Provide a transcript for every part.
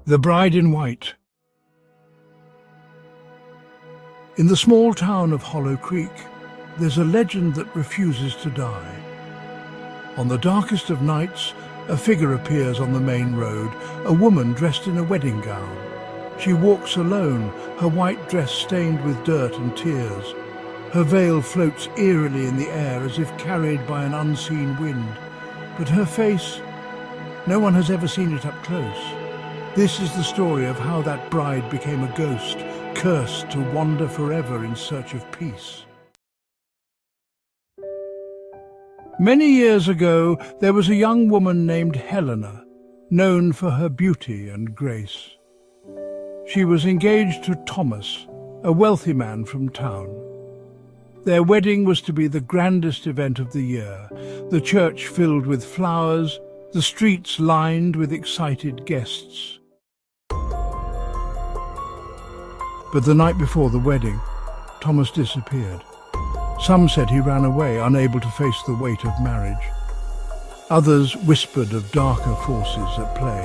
The Bride in White. In the small town of Hollow Creek, there's a legend that refuses to die. On the darkest of nights, a figure appears on the main road, a woman dressed in a wedding gown. She walks alone, her white dress stained with dirt and tears. Her veil floats eerily in the air as if carried by an unseen wind. But her face, no one has ever seen it up close. This is the story of how that bride became a ghost, cursed to wander forever in search of peace. Many years ago, there was a young woman named Helena, known for her beauty and grace. She was engaged to Thomas, a wealthy man from town. Their wedding was to be the grandest event of the year, the church filled with flowers, the streets lined with excited guests. But the night before the wedding, Thomas disappeared. Some said he ran away, unable to face the weight of marriage. Others whispered of darker forces at play.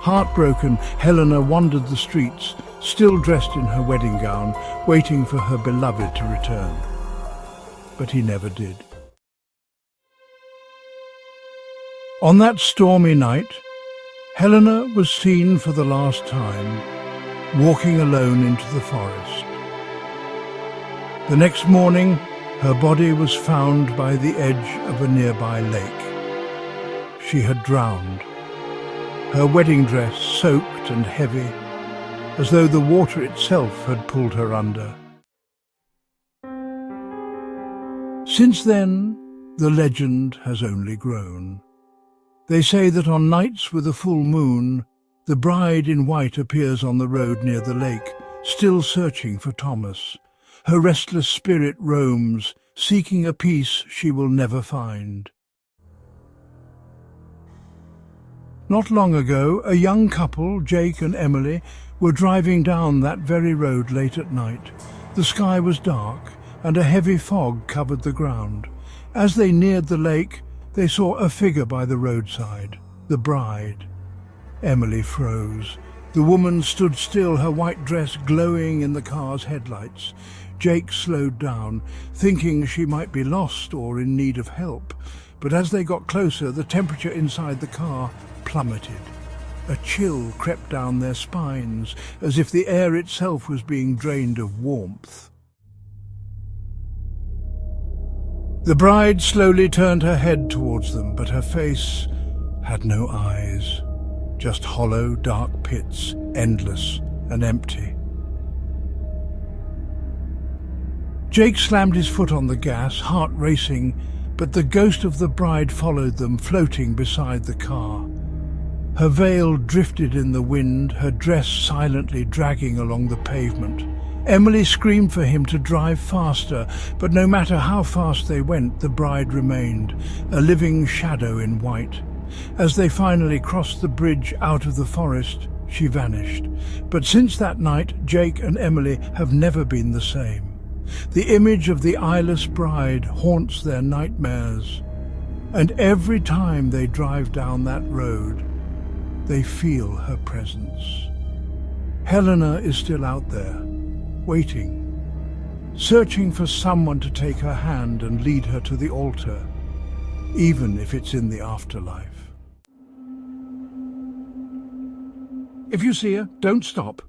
Heartbroken, Helena wandered the streets, still dressed in her wedding gown, waiting for her beloved to return. But he never did. On that stormy night, Helena was seen for the last time, walking alone into the forest. The next morning, her body was found by the edge of a nearby lake. She had drowned, her wedding dress soaked and heavy, as though the water itself had pulled her under. Since then, the legend has only grown. They say that on nights with a full moon, the bride in white appears on the road near the lake, still searching for Thomas. Her restless spirit roams, seeking a peace she will never find. Not long ago, a young couple, Jake and Emily, were driving down that very road late at night. The sky was dark, and a heavy fog covered the ground. As they neared the lake, they saw a figure by the roadside, the bride. Emily froze. The woman stood still, her white dress glowing in the car's headlights. Jake slowed down, thinking she might be lost or in need of help. But as they got closer, the temperature inside the car plummeted. A chill crept down their spines, as if the air itself was being drained of warmth. The bride slowly turned her head towards them, but her face had no eyes. Just hollow, dark pits, endless and empty. Jake slammed his foot on the gas, heart racing, but the ghost of the bride followed them, floating beside the car. Her veil drifted in the wind, her dress silently dragging along the pavement. Emily screamed for him to drive faster, but no matter how fast they went, the bride remained, a living shadow in white. As they finally crossed the bridge out of the forest, she vanished. But since that night, Jake and Emily have never been the same. The image of the eyeless bride haunts their nightmares, and every time they drive down that road, they feel her presence. Helena is still out there, waiting, searching for someone to take her hand and lead her to the altar, even if it's in the afterlife. If you see her, don't stop.